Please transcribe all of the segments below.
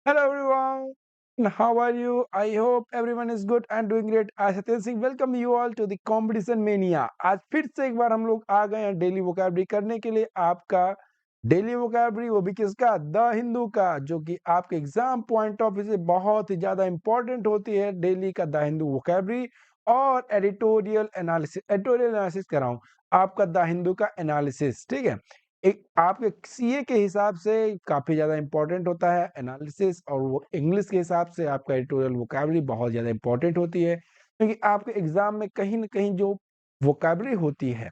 Hello everyone, how are you? I hope everyone is good and doing great. I Satyendra Singh welcome you all to the Competition Mania. आज फिर से एक बार हम लोग आ गए हैं डेली वोकैबुलरी करने के लिए। आपका डेली वोकैबुलरी वो भी किसका? द हिंदू का, जो कि आपके एग्जाम पॉइंट ऑफ व्यू से बहुत ही ज्यादा इंपॉर्टेंट होती है। डेली का द हिंदू वोकैबुलरी और एडिटोरियल एनालिसिस कराऊं आपका द हिंदू का एनालिसिस। ठीक है, एक आपके सीए के हिसाब से काफी ज्यादा इंपॉर्टेंट होता है एनालिसिस, और वो इंग्लिश के हिसाब से आपका एडिटोरियल वोकैबुलरी बहुत ज्यादा इंपॉर्टेंट होती है, क्योंकि आपके एग्जाम में कहीं ना कहीं जो वोकैबुलरी होती है,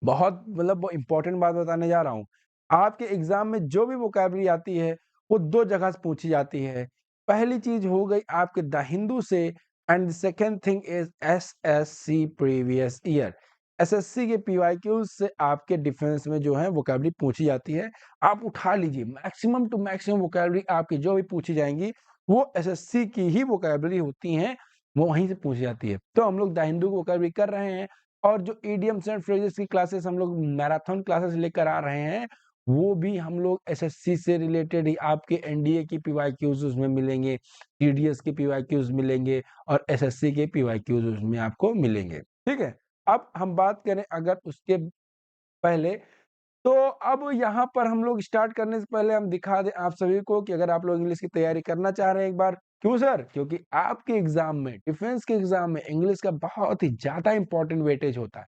बहुत मतलब वो इंपॉर्टेंट बात बताने जा रहा हूँ। आपके एग्जाम में जो भी वोकैबुलरी आती है वो दो जगह से पूछी जाती है। पहली चीज हो गई आपके द हिंदू से, and second thing is SSC previous year. SSC के पीवाईक्यूज से आपके डिफेंस में जो है वोकैबुलरी पूछी जाती है। आप उठा लीजिए, मैक्सिमम टू मैक्सिमम वोकैबुलरी आपकी जो भी पूछी जाएंगी वो एसएससी की ही वोकैबुलरी होती हैं, वो वहीं से पूछी जाती है। तो हम लोग द हिंदू की वोकैबुलरी कर रहे हैं, और जो ईडियम्स एंड फ्रेजेस की क्लासेस हम लोग मैराथन क्लासेस लेकर आ रहे हैं, वो भी हम लोग एसएससी से रिलेटेड ही आपके एनडीए की पीवाईक्यूज उसमें मिलेंगे, टीडीएस के पीवाईक्यूज मिलेंगे, और एसएससी के पीवाईक्यूज उसमें आपको मिलेंगे। ठीक है, अब हम बात करें अगर उसके पहले, तो अब यहाँ पर हम लोग स्टार्ट करने से पहले हम दिखा दें आप सभी को कि अगर आप लोग इंग्लिश की तैयारी करना चाह रहे हैं एक बार। क्यों सर? क्योंकि आपके एग्जाम में, डिफेंस के एग्जाम में इंग्लिश का बहुत ही ज्यादा इंपॉर्टेंट वेटेज होता है।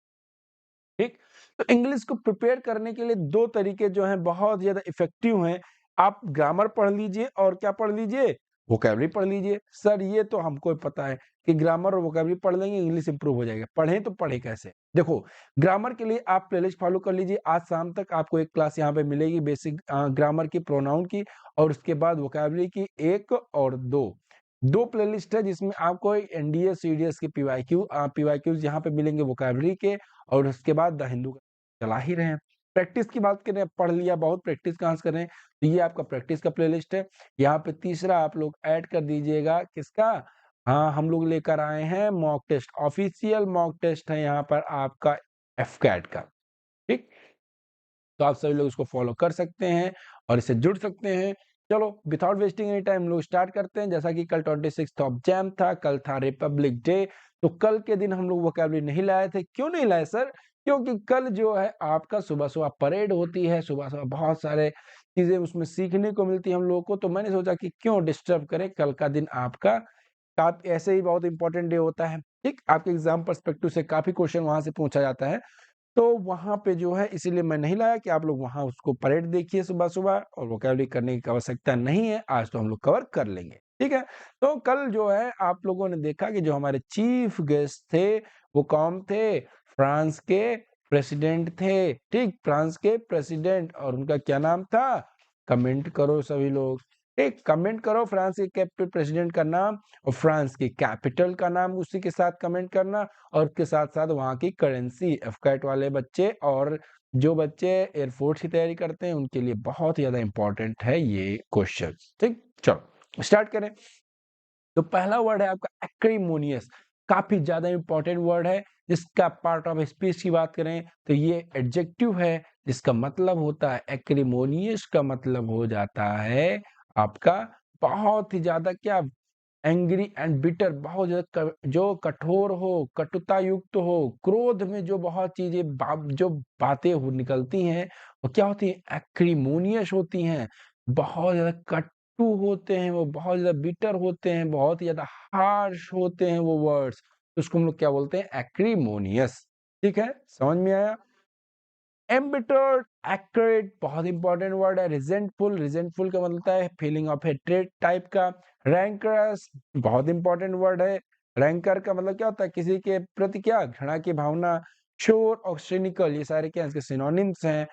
ठीक, तो इंग्लिश को प्रिपेयर करने के लिए दो तरीके जो हैं बहुत ज्यादा इफेक्टिव हैं। आप ग्रामर पढ़ लीजिए और क्या पढ़ लीजिए, वोकैबुलरी पढ़ लीजिए। सर ये तो हमको पता है कि ग्रामर और वोकैबुलरी पढ़ लेंगे इंग्लिश इंप्रूव हो जाएगा। पढ़ें तो पढ़े कैसे? देखो, ग्रामर के लिए आप प्लेलिस्ट फॉलो कर लीजिए। आज शाम तक आपको एक क्लास यहाँ पे मिलेगी बेसिक ग्रामर की, प्रोनाउन की, और उसके बाद वोकैबुलरी की एक और दो प्लेलिस्ट है जिसमें आपको एनडीए सीडीएस की पीवाईक्यूज यहाँ पे मिलेंगे वोकैबुलरी के, और उसके बाद द हिंदू का चला ही रहे हैं। प्रैक्टिस की बात करें, पढ़ लिया बहुत, प्रैक्टिस कहाँ से करें? तो ये आपका प्रैक्टिस का प्लेलिस्ट है। यहाँ पे तीसरा आप लोग ऐड कर दीजिएगा किसका? हाँ, हम लोग लेकर आए हैं mock test, official mock test है यहाँ पर आपका एफकैट का। ठीक, तो आप सभी लोग इसको फॉलो कर सकते हैं और इससे जुड़ सकते हैं। चलो विदाउट वेस्टिंग एनी टाइम लोग स्टार्ट करते हैं। जैसा कि कल 26 ऑफ जैन था, कल था रिपब्लिक डे, तो कल के दिन हम लोग वोकैबुलरी नहीं लाए थे। क्यों नहीं लाए सर? क्योंकि कल जो है आपका सुबह सुबह परेड होती है, सुबह सुबह बहुत सारे चीजें उसमें सीखने को मिलती है हम लोगों को, तो मैंने सोचा कि क्यों डिस्टर्ब करें, कल का दिन आपका ऐसे ही बहुत इंपॉर्टेंट डे होता है। ठीक, आपके एग्जाम पर्सपेक्टिव से काफी क्वेश्चन वहां से पूछा जाता है, तो वहां पे जो है इसीलिए मैं नहीं लाया कि आप लोग वहां उसको परेड देखिए सुबह सुबह, और वोकैबुलरी करने की आवश्यकता नहीं है। आज तो हम लोग कवर कर लेंगे। ठीक है, तो कल जो है आप लोगों ने देखा कि जो हमारे चीफ गेस्ट थे वो कौन थे? फ्रांस के प्रेसिडेंट थे। ठीक, फ्रांस के प्रेसिडेंट, और उनका क्या नाम था? कमेंट करो सभी लोग। ठीक, कमेंट करो फ्रांस के कैपिटल प्रेसिडेंट का नाम और फ्रांस की कैपिटल का नाम उसी के साथ कमेंट करना, और उसके साथ साथ वहाँ की करेंसी। एफकैट वाले बच्चे और जो बच्चे एयरफोर्स की तैयारी करते हैं उनके लिए बहुत ही ज्यादा इंपॉर्टेंट है ये क्वेश्चन। ठीक, चलो स्टार्ट करें। तो पहला वर्ड है आपका एक्रीमोनियस, काफी ज्यादा इंपॉर्टेंट वर्ड है। जिसका पार्ट ऑफ स्पीच की बात करें तो ये एडजेक्टिव है, जिसका मतलब होता है एक्रीमोनियस, का मतलब हो जाता है आपका बहुत ही ज्यादा क्या, एंग्री एंड बिटर, बहुत ज्यादा जो कठोर हो, कटुता युक्त हो, क्रोध में जो बहुत चीजें जो बातें निकलती हैं वो क्या होती है? एक्रीमोनियस होती हैं। बहुत ज्यादा कटु होते हैं वो, बहुत ज्यादा बिटर होते हैं, बहुत ही ज्यादा हार्श होते हैं वो वर्ड्स, उसको हम लोग क्या बोलते हैं? एक्रीमोनियस। ठीक है, समझ में आया? एम्बिटर्ड, एक्रेट, बहुत इंपॉर्टेंट वर्ड है। रिजेंटफुल, रिजेंटफुल का मतलब होता है फीलिंग ऑफ हेट्रेड टाइप का। रैंकरस, बहुत इंपॉर्टेंट वर्ड है। रैंकर का मतलब क्या होता है? किसी के प्रति क्या, घृणा की भावना। श्योर और सिनिकल, ये सारे क्या इसके सिनोनिम्स हैं।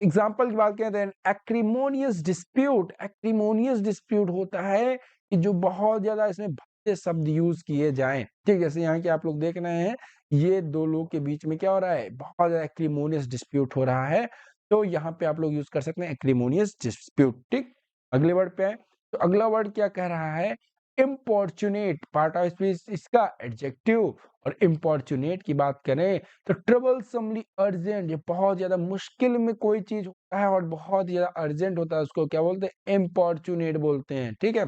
एग्जाम्पल की बात करें तो एक्रीमोनियस डिस्प्यूट, एक्रीमोनियस डिस्प्यूट होता है कि जो बहुत ज्यादा इसमें भद्दे शब्द यूज किए जाएं। ठीक, जैसे यहाँ के आप लोग देख रहे हैं, ये दो लोग के बीच में क्या हो रहा है? बहुत ज्यादा एक्रीमोनियस डिस्प्यूट हो रहा है, तो यहाँ पे आप लोग यूज कर सकते हैं एक्रीमोनियस डिस्प्यूट। ठीक, अगले वर्ड पे है, तो अगला वर्ड क्या कह रहा है? इम्पॉर्चुनेट पार्ट ऑफ स्पीच इसका एडजेक्टिव। और इम्पॉर्चुनेट की बात करें तो ट्रबलसमली अर्जेंट, ये बहुत ज्यादा मुश्किल में कोई चीज होता है और बहुत ज्यादा अर्जेंट होता है, उसको क्या बोलते हैं? इम्पॉर्चुनेट बोलते हैं। ठीक है,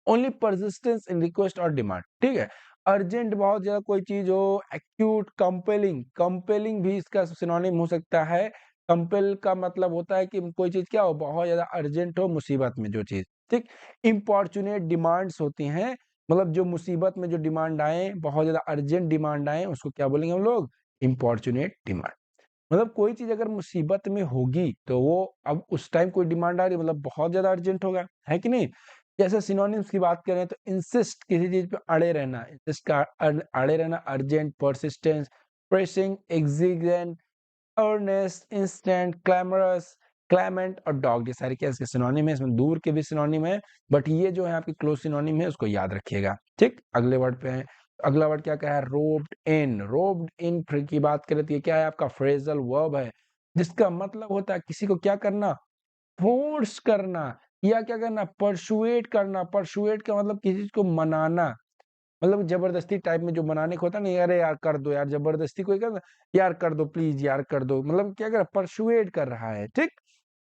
ओनली परसिस्टेंस इन रिक्वेस्ट और डिमांड। ठीक है, अर्जेंट बहुत ज्यादा कोई चीज हो, एक्यूट, कंपेलिंग, कंपेलिंग भी इसका सिनोनिम हो सकता है। कंपेल का मतलब होता है कि कोई चीज क्या हो, बहुत ज्यादा अर्जेंट हो, मुसीबत में जो चीज। ठीक, इंपॉर्चुनेट डिमांड्स होती हैं, मतलब जो मुसीबत में जो डिमांड आए, बहुत ज्यादा अर्जेंट डिमांड आए, उसको क्या बोलेंगे हम लोग? इंपॉर्चुनेट डिमांड। मतलब कोई चीज अगर मुसीबत में होगी तो वो अब उस टाइम कोई डिमांड आ रही है, मतलब बहुत ज्यादा अर्जेंट होगा, है कि नहीं? जैसे सिनोनिम्स की बात करें तो इंसिस्ट, किसी चीज पे अड़े रहना, इंसिस्ट का अड़े रहना, urgent, persistence, pressing, exigent, earnest, instant, clamorous, clement और डॉग्ड, ये सारे क्या इसके सिनोनिम है। इसमें दूर के भी सिनोनिम है, बट ये जो है आपकी क्लोज सिनोनिम है, उसको याद रखिएगा। ठीक, अगले वर्ड पे है। अगला वर्ड क्या क्या है? रोब्ड इन। रोब्ड इन की बात करें तो ये क्या है? आपका फ्रेजल वर्ब है, जिसका मतलब होता है किसी को क्या करना? फोर्स करना, या क्या करना? परसुएट करना। परसुएट का मतलब किसी चीज को मनाना, मतलब जबरदस्ती टाइप में जो मनाने को होता है ना, अरे यार कर दो यार, जबरदस्ती कोई कर, यार कर दो प्लीज, यार कर दो, मतलब क्या कर? परसुएट कर रहा है। ठीक,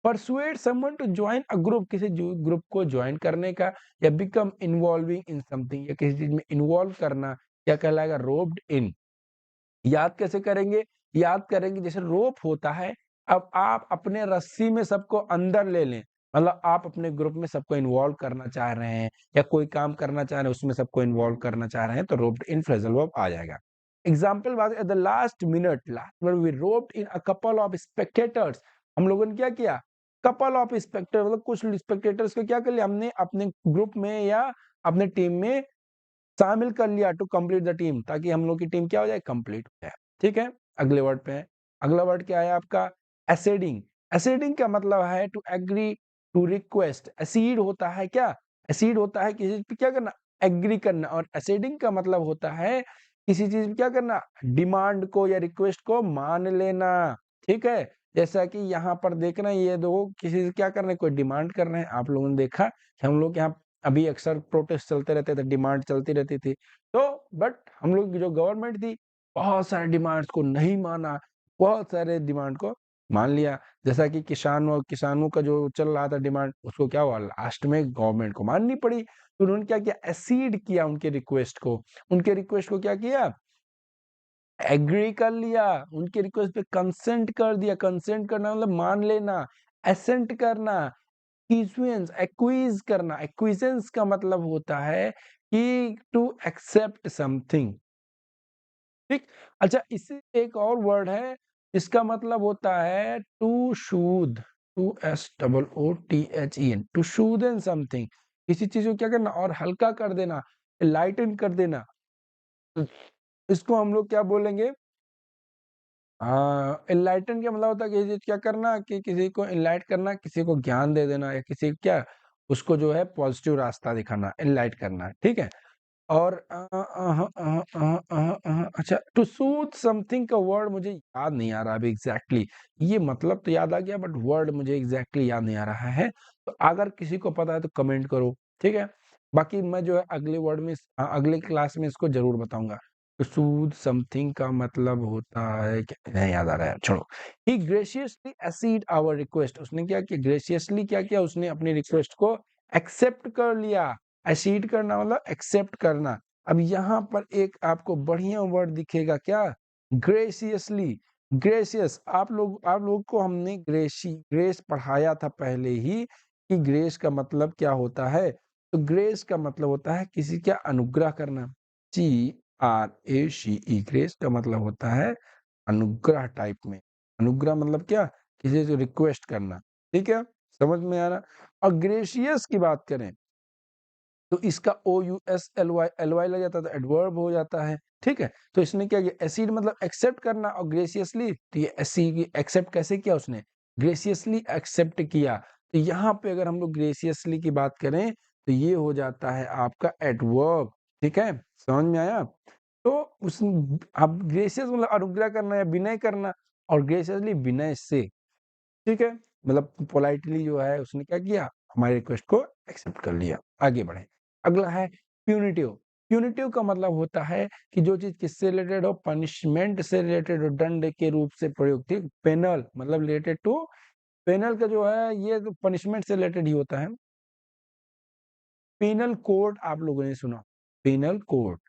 persuade someone to join a group, किसी ग्रुप को ज्वाइन करने का, या बिकम इन्वॉल्विंग इन समथिंग, या किसी चीज में इन्वॉल्व करना, क्या कहलाएगा? रोब्ड इन। याद कैसे करेंगे? याद करेंगे जैसे रोप होता है, अब आप अपने रस्सी में सबको अंदर ले लें, मतलब आप अपने ग्रुप में सबको इन्वॉल्व करना चाह रहे हैं, या कोई काम करना चाह रहे हैं उसमें सबको इन्वॉल्व करना चाह रहे हैं, तो रोप्ड इन फ्रेजल वर्ब आ जाएगा। एग्जाम्पल बात, at the last minute we roped in a couple of spectators, हम लोगों ने क्या किया? कपल ऑफ स्पेक्टेटर, मतलब कुछ स्पेक्टेटर्स को क्या कर लिया हमने अपने ग्रुप में या अपने टीम में शामिल कर लिया, टू कंप्लीट द टीम, ताकि हम लोग की टीम क्या हो जाए? कंप्लीट हो जाए। ठीक है, अगले वर्ड पे है। अगला वर्ड क्या है आपका? एसेडिंग। एसेडिंग का मतलब है to agree, to request. Accede होता है क्या? एसीड होता है किसी चीज पे क्या करना? एग्री करना। और एसेडिंग का मतलब होता है किसी चीज पे क्या करना? डिमांड को या रिक्वेस्ट को मान लेना। ठीक है, जैसा कि यहाँ पर देखना, ये दो किसी से क्या कर रहे हैं? कोई डिमांड कर रहे हैं। आप लोगों ने देखा कि हम लोग यहाँ अभी अक्सर प्रोटेस्ट चलते रहते थे, डिमांड चलती रहती थी, तो बट हम लोग की जो गवर्नमेंट थी, बहुत सारे डिमांड्स को नहीं माना, बहुत सारे डिमांड को मान लिया। जैसा कि किसानों का जो चल रहा था डिमांड, उसको क्या हुआ? लास्ट में गवर्नमेंट को माननी पड़ी। तो उन्होंने क्या किया? एसीड किया उनके रिक्वेस्ट को। उनके रिक्वेस्ट को क्या किया? एग्री कर लिया। उनके रिक्वेस्ट पे कंसेंट कर दिया। कंसेंट करना मतलब मान लेना, एसेंट करना। इक्विजेंस, एक्वीज करना। एक्विजेंस का मतलब होता है कि टू एक्सेप्ट समथिंग। ठीक, अच्छा, इससे एक और वर्ड है, इसका मतलब होता है to soothe, to S double O T H E N, to soothen something, किसी चीज को क्या करना? और हल्का कर देना, लाइटन कर देना। तो इसको हम लोग क्या बोलेंगे? हाँ, इनलाइटन का मतलब होता है कि क्या करना, कि किसी को इनलाइट करना, किसी को ज्ञान दे देना, या किसी क्या, उसको जो है पॉजिटिव रास्ता दिखाना, इनलाइट करना। ठीक है, और अच्छा, टू सूथ समथिंग का वर्ड मुझे याद नहीं आ रहा अभी एग्जैक्टली ये मतलब तो याद आ गया, बट वर्ड मुझे एग्जैक्टली याद नहीं आ रहा है। तो अगर किसी को पता है तो कमेंट करो। ठीक है, बाकी मैं जो है अगले वर्ड में अगले क्लास में इसको जरूर बताऊंगा। टू सूद समथिंग का मतलब होता है नहीं याद आ रहा है, छोड़ो। ही ग्रेशियसली एक्सीड आवर रिक्वेस्ट, उसने क्या किया? ग्रेशियसली क्या किया? उसने अपनी रिक्वेस्ट को एक्सेप्ट कर लिया। एक्सीड करना मतलब एक्सेप्ट करना। अब यहाँ पर एक आपको बढ़िया वर्ड दिखेगा क्या? ग्रेसियसली। ग्रेसियस, आप लोग को हमने ग्रेस पढ़ाया था पहले ही, कि ग्रेस का मतलब क्या होता है। तो ग्रेस का मतलब होता है किसी का अनुग्रह करना। GRACE, ग्रेस का मतलब होता है अनुग्रह टाइप में। अनुग्रह मतलब क्या? किसी से रिक्वेस्ट करना। ठीक है, समझ में आ रहा? और ग्रेशियस की बात करें तो इसका OUSLY लग जाता है, तो एडवर्ब हो जाता है। ठीक है, तो इसने क्या किया? एसिड मतलब एक्सेप्ट करना, और ग्रेसियसली, तो ये एक्सेप्ट कैसे किया उसने? ग्रेसियसली एक्सेप्ट किया। तो यहाँ पे अगर हम लोग ग्रेसियसली की बात करें तो ये हो जाता है आपका एडवर्ब। ठीक है, समझ में आया? तो उस अब ग्रेसियस मतलब अनुग्रह करना या विनय करना, और ग्रेसियसली विनय से। ठीक है, मतलब पोलाइटली जो है उसने क्या किया? हमारे रिक्वेस्ट को एक्सेप्ट कर लिया। आगे बढ़े। अगला है प्यूनिटिव। प्यूनिटिव का मतलब होता है कि जो चीज किससे रिलेटेड हो, पनिशमेंट से रिलेटेड हो, दंड के रूप से प्रयोग, ठीक। पेनल मतलब रिलेटेड टू, पेनल का जो है ये तो पनिशमेंट से रिलेटेड ही होता है। पेनल कोड आप लोगों ने सुना, पेनल कोड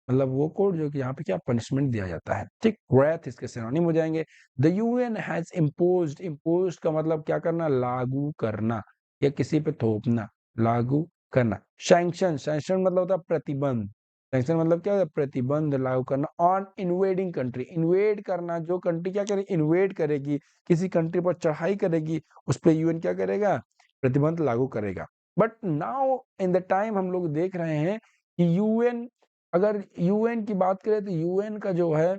मतलब वो कोड जो कि यहाँ पे क्या पनिशमेंट दिया जाता है, ठीक। wrath इसके सिनोनिम हो जाएंगे। The UN has imposed, imposed का मतलब क्या करना, लागू करना या किसी पे थोपना, लागू करना। सैंक्शन, सैंक्शन मतलब होता है प्रतिबंध, सैंक्शन मतलब क्या होता है, प्रतिबंध लागू करना ऑन इन्वेडिंग कंट्री। इन्वेड करना, जो कंट्री क्या करेगी, इन्वेड करेगी, किसी कंट्री पर चढ़ाई करेगी, उस पर यूएन क्या करेगा, प्रतिबंध लागू करेगा। But now in the time हम लोग देख रहे हैं कि यूएन, अगर यूएन की बात करें तो यूएन का जो है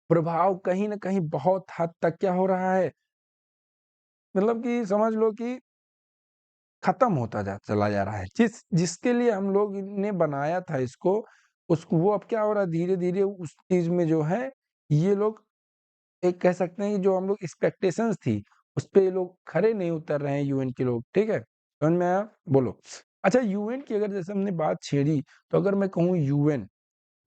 प्रभाव कहीं ना कहीं बहुत हद तक क्या हो रहा है, मतलब कि समझ लो कि खत्म होता चला जा रहा है। जिसके लिए हम लोग ने बनाया था इसको, उसको वो अब क्या हो रहा है, धीरे धीरे उस चीज में जो है ये लोग, एक कह सकते हैं कि जो हम लोग एक्सपेक्टेशंस थी उस पे ये लोग खरे नहीं उतर रहे हैं यूएन के लोग, ठीक है। समझ में आया, बोलो। अच्छा, यूएन की अगर जैसे हमने बात छेड़ी, तो अगर मैं कहूँ यूएन,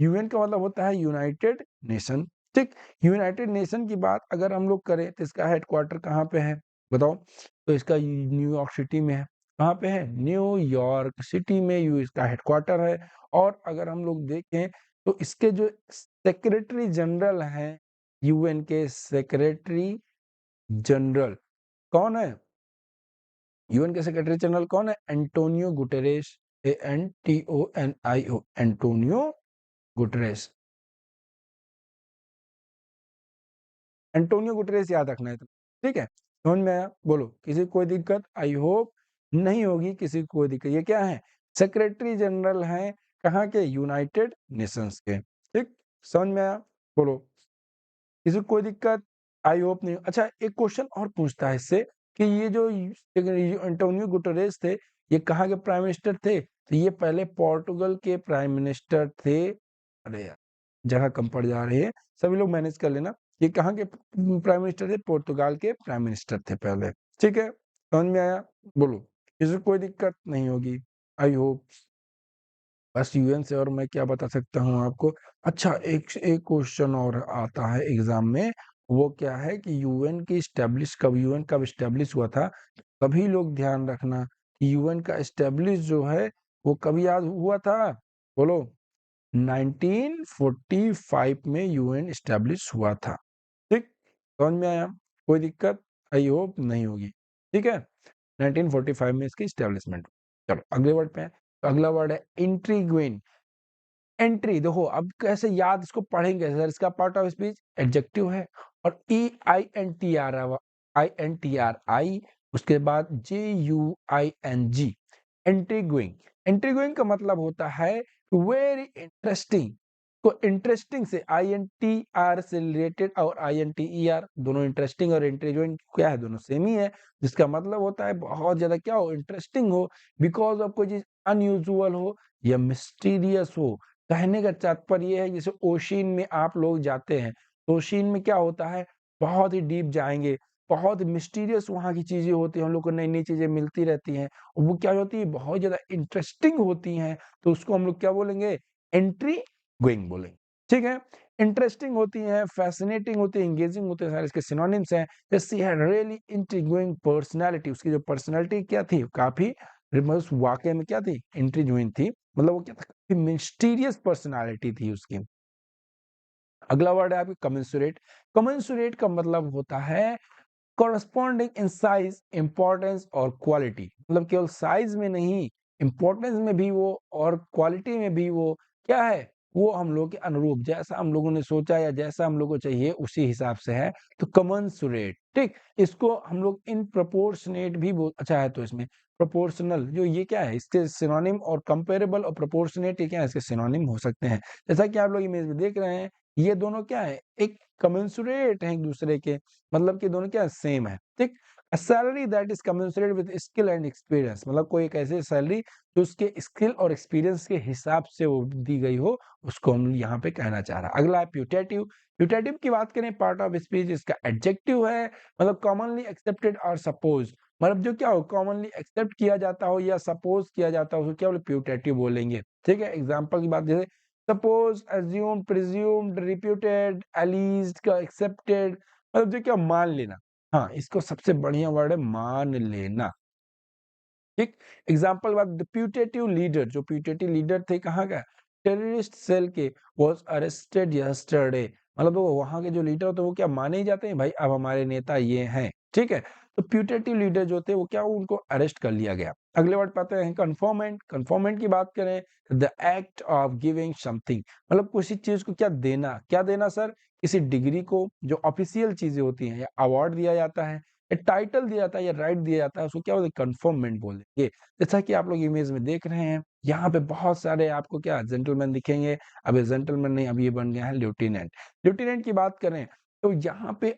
यूएन का मतलब होता है यूनाइटेड नेशन, ठीक। यूनाइटेड नेशन की बात अगर हम लोग करें तो इसका हेडक्वार्टर कहाँ पे है बताओ, तो इसका न्यूयॉर्क सिटी में है। कहाँ पे है, न्यूयॉर्क सिटी में यू इसका हेडक्वार्टर है। और अगर हम लोग देखें तो इसके जो सेक्रेटरी जनरल हैं, यूएन के सेक्रेटरी जनरल कौन है, यूएन के सेक्रेटरी जनरल कौन है, Antonio Guterres, ANTONIO, Antonio Guterres. Antonio Guterres याद रखना है तो, ठीक है। समझ में आया, बोलो। किसी को कोई दिक्कत, आई होप नहीं होगी किसी को कोई दिक्कत। ये क्या है, सेक्रेटरी जनरल हैं, कहाँ के, यूनाइटेड नेशंस के, ठीक। समझ में आया, बोलो। किसी को कोई दिक्कत, आई होप नहीं। अच्छा, एक क्वेश्चन और पूछता है इससे कि ये जो एंटोनियो गुटेरेस थे, ये कहाँ के प्राइम मिनिस्टर थे, तो ये पहले पोर्टुगल के प्राइम मिनिस्टर थे। अरे यार, जगह कम पड़ जा रही है, सभी लोग मैनेज कर लेना। ये कहाँ के प्राइम मिनिस्टर थे, पुर्तगाल के प्राइम मिनिस्टर थे पहले, ठीक है। समझ में आया, बोलो। किसी को कोई दिक्कत नहीं होगी, आई होप। बस यूएन से और मैं क्या बता सकता हूँ आपको। अच्छा, एक एक क्वेश्चन और आता है एग्जाम में, वो क्या है कि यूएन की स्टैब्लिश कब, यूएन कब स्टैब्लिश हुआ था। सभी लोग ध्यान रखना कि यूएन का स्टैब्लिश जो है वो कब याद हुआ था, बोलो। 1945 में यूएन स्टैब्लिश हुआ था, ठीक। समझ में आया, कोई दिक्कत आई होप नहीं होगी, ठीक है। 1945 में इसकी स्टैब्लिशमेंट। चलो अगले वर्ड पे है, तो अगला वर्ड है इंट्रीग्विन। एंट्री देखो, अब कैसे याद इसको पढ़ेंगे सर, इसका पार्ट ऑफ स्पीच एडजेक्टिव है, और EINTR, उसके बाद JUING, इंट्रीग्विंग। इंट्रीग्विंग का मतलब होता है वेरी इंटरेस्टिंग। तो इंटरेस्टिंग से INTR से रिलेटेड, और INTER दोनों इंटरेस्टिंग और इंट्रीग्विंग क्या है, दोनों सेम ही है। जिसका मतलब होता है बहुत ज्यादा क्या हो, इंटरेस्टिंग हो, बिकॉज ऑफ कोई चीज अनयूजुअल हो या मिस्टीरियस हो। कहने का तात्पर्य है, जैसे ओशिन में आप लोग जाते हैं, तो ओशिन में क्या होता है, बहुत ही डीप जाएंगे, बहुत मिस्टीरियस वहाँ की चीजें होती हैं, हम लोग को नई नई चीजें मिलती रहती हैं, और वो क्या होती है, बहुत ज्यादा इंटरेस्टिंग होती हैं। तो उसको हम लोग क्या बोलेंगे, एंट्री गोइंग बोलेंगे, ठीक है। इंटरेस्टिंग होती हैं, फैसिनेटिंग होती है, एंगेजिंग होते हैं, सारे इसके सिनोनिम्स हैं। जैसे शी हैड रियली इंट्रीग्विंग पर्सनालिटी, उसकी जो पर्सनालिटी क्या थी, काफी उस वाकई में क्या थी, इंट्रीग्विंग थी, मतलब वो क्या था, मिस्टीरियस पर्सनालिटी थी उसकी। अगला वर्ड है आपकी कमेंसुरेट। कमेंसुरेट का मतलब होता है कॉरस्पॉन्डिंग इन साइज, इंपॉर्टेंस और क्वालिटी, मतलब केवल साइज में नहीं, इंपॉर्टेंस में भी वो, और क्वालिटी में भी वो क्या है, वो हम लोग के अनुरूप, जैसा हम लोगों ने सोचा या जैसा हम लोग को चाहिए उसी हिसाब से है, तो कमेंसुरेट, ठीक। इसको हम लोग इन प्रोपोर्शनेट भी बोल, अच्छा है तो इसमें प्रोपोर्शनल, जो ये क्या है, इसके सिनोनिम, और कंपेरेबल और प्रोपोर्शनेट ये क्या है, इसके सिनोनिम हो सकते हैं। जैसा कि आप लोग इमेज में देख रहे हैं, ये दोनों क्या है, एक कमेंसुरेट है एक दूसरे के, मतलब कि दोनों क्या सेम है, ठीक। Salary that is commensurate with skill and experience, मतलब कोई एक ऐसी सैलरी जो उसके स्किल और एक्सपीरियंस के हिसाब से वो दी गई हो, उसको हम यहाँ पे कहना चाह रहा है। अगला है प्यूटेटिव। प्यूटेटिव की बात करें, पार्ट ऑफ स्पीच इसका एडजेक्टिव है, मतलब कॉमनली एक्सेप्टेड और सपोज, मतलब जो क्या हो कॉमनली एक्सेप्ट किया जाता हो या सपोज किया जाता हो उसको क्या बोले प्यूटेटिव बोलेंगे। ठीक है, एग्जांपल की बात जैसे सपोज, अज्यूम, प्रिज्यूम्ड, रिप्यूटेड, एलीज्ड का एक्सेप्टेड, मतलब जो क्या मान लेना। हाँ, इसको सबसे बढ़िया वर्ड है मान लेना। ठीक, एग्जाम्पल बात प्यूटेटिव लीडर, जो प्यूटेटिव लीडर थे कहाँ का, टेररिस्ट सेल के, वॉज अरेस्टेड यस्टरडे, मतलब वो वहां के जो लीडर होते हैं वो क्या माने ही जाते हैं भाई अब हमारे नेता ये हैं। ठीक है, तो प्यूटेटिव लीडर जो थे वो क्या उनको अरेस्ट कर लिया गया। अगले वर्ड पाते हैं कन्फर्मेंट। कन्फर्मेंट की बात करें, the act of giving something, मतलब किसी चीज को क्या देना, क्या देना सर, किसी डिग्री को जो ऑफिशियल चीजें होती हैं या अवार्ड दिया जाता है, टाइटल दिया जाता है या राइट दिया जाता है, उसको क्या बोलते हैं कन्फर्मेंट बोलेंगे। जैसा कि आप लोग इमेज में देख रहे हैं, यहाँ पे बहुत सारे आपको क्या जेंटलमैन दिखेंगे। अब ये जेंटलमैन नहीं, अब ये बन गया है लेफ्टिनेंट। लेफ्टिनेंट की बात करें तो यहाँ पे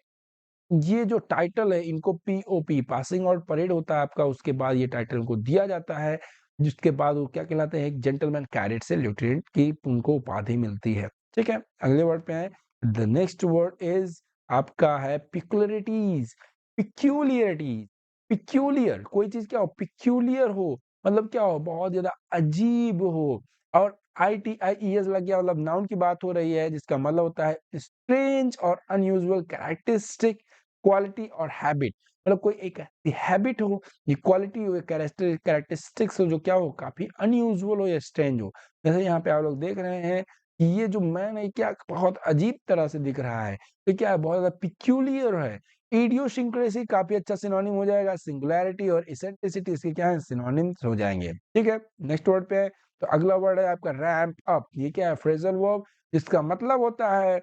ये जो टाइटल है इनको पीओपी, पासिंग आउट परेड होता है आपका, उसके बाद ये टाइटल उनको दिया जाता है, जिसके बाद वो क्या कहलाते हैं, एक जेंटलमैन कैडेट से लेफ्टिनेंट की उनको उपाधि मिलती है। ठीक है, अगले वर्ड पे आए, द नेक्स्ट वर्ड इज आपका है पिक्युलरिटीज। पिक्यूलियरिटीज, पिक्यूलियर कोई चीज क्या हो, पिक्यूलियर हो, मतलब क्या हो, बहुत ज्यादा अजीब हो। और ITIES लग गया, मतलब नाउन की बात हो रही है, जिसका मतलब होता है स्ट्रेंज और अनयूजुअल कैरेक्टरिस्टिक, क्वालिटी और हैबिट, मतलब कोई एक हैबिट हो, ये क्वालिटी हो, कैरेक्टरिस्टिक्स हो जो क्या हो, काफी अनयूजुअल हो या स्ट्रेंज हो। जैसे यहाँ पे आप लोग देख रहे हैं कि ये जो मैन है क्या बहुत अजीब तरह से दिख रहा है, तो क्या है बहुत ज्यादा पिक्यूलियर है। इडियोसिंक्रेसी काफी अच्छा सिनोनिम हो जाएगा, सिंगुलैरिटी और इसेंट्रिसिटी इसके क्या है सिनोनिम्स हो जाएंगे। ठीक है, नेक्स्ट वर्ड पे है, तो अगला वर्ड है आपका रैंप अप। ये क्या है फ्रेजल वर्ब, जिसका मतलब होता है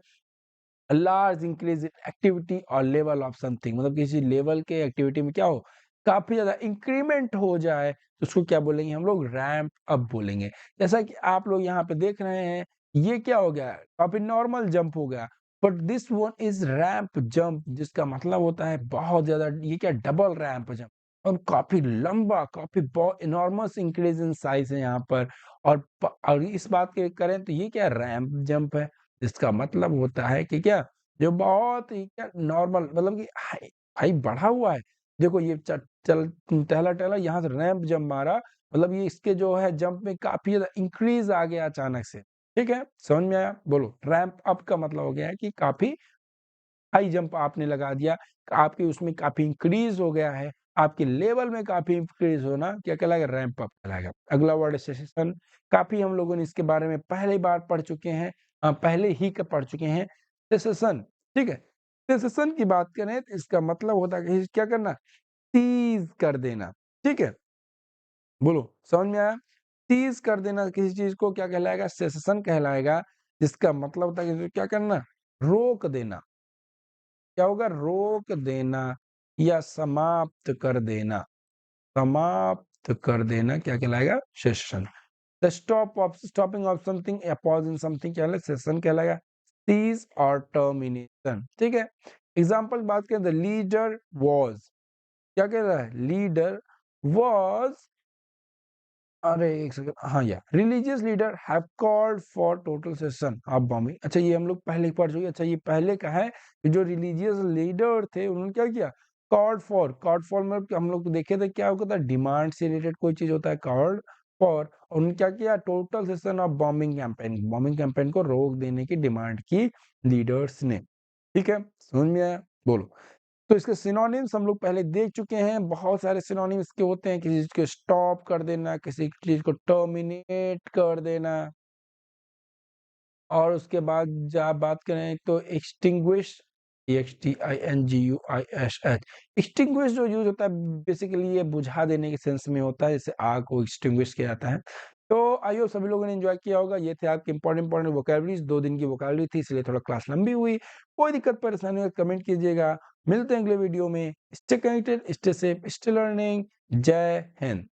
लार्ज इंक्रीज इन एक्टिविटी और लेवल ऑफ समथिंग, मतलब किसी लेवल के एक्टिविटी में क्या हो काफी ज्यादा इंक्रीमेंट हो जाए तो उसको क्या बोलेंगे हम लोग रैंप अप बोलेंगे। जैसा कि आप लोग यहाँ पे देख रहे हैं, ये क्या हो गया, काफी नॉर्मल जंप हो गया, but this one is ramp jump, जिसका मतलब होता है बहुत ज्यादा, ये क्या डबल रैंप जंप, और काफी लंबा, काफी इनॉर्मस इंक्रीज इन साइज है यहाँ पर। और इस बात के करें तो ये क्या रैंप जंप है, इसका मतलब होता है कि क्या जो बहुत ही क्या नॉर्मल, मतलब कि हाई हाई बढ़ा हुआ है। देखो ये चल टहला टहला यहाँ से रैंप जंप मारा, मतलब ये इसके जो है जंप में काफी ज्यादा इंक्रीज आ गया अचानक से। ठीक है, समझ में आया, बोलो रैंप अप का मतलब हो गया है कि काफी हाई जंप आपने लगा दिया, आपके उसमें काफी इंक्रीज हो गया है, आपके लेवल में काफी इंक्रीज होना क्या कहलाएगा, रैंप अप कहलाएगा। अगला वर्ड सेशन, काफी हम लोगों ने इसके बारे में पहले बार पढ़ चुके हैं, पहले ही का पढ़ चुके हैं सेशन। ठीक है, सेशन की बात करें तो इसका मतलब होता है कि क्या करना, सीज कर देना। ठीक है, बोलो समझ में आया, सीज कर देना किसी चीज को क्या कहलाएगा, सेशन कहलाएगा, जिसका मतलब होता है कि क्या करना, रोक देना। क्या होगा, रोक देना या समाप्त कर देना। समाप्त कर देना क्या कहलाएगा, session. The stopping of something या पॉज इन समथिंग क्या कहलाएगा, सेशन कहलाएगा। सीज और टर्मिनेशन। ठीक है, एग्जांपल बात करें, द लीडर वाज, क्या कह रहा है, लीडर वाज, अरे एक सेकंड, हाँ या religious leader have called for total session of bombing. अच्छा ये हम लोग पहले ही पढ़ चुके, अच्छा ये पहले का है कि जो रिलीजियस लीडर थे उन्होंने क्या किया, कॉल्ड फॉर मतलब कि हम लोग देखे थे क्या होता है, डिमांड से रिलेटेड कोई चीज होता है कॉल्ड फॉर, उन्होंने क्या किया, total session of bombing campaign को रोक देने की डिमांड की लीडर्स ने। ठीक है, समझ में आया, बोलो। तो इसके सिनोनिम्स हम लोग पहले देख चुके हैं, बहुत सारे सिनोनिम्स के होते हैं, किसी चीज को स्टॉप कर देना, किसी चीज को टर्मिनेट कर देना, और उसके बाद जब आप बात करें तो एक्सटिंग्विश, EXTINGUISH, एक्सटिंग्विश जो यूज होता है बेसिकली ये बुझा देने के सेंस में होता है, जैसे आग को एक्सटिंग्विश किया जाता है। तो आई होप सभी लोगों ने एंजॉय किया होगा, ये थे आपके इंपॉर्टेंट वोकैबुलरीज, 2 दिन की वोकैबुलरी थी इसलिए थोड़ा क्लास लंबी हुई। कोई दिक्कत परेशानी हो कमेंट कीजिएगा, मिलते हैं अगले वीडियो में। Stay connected, stay safe, stay learning. जय हिंद।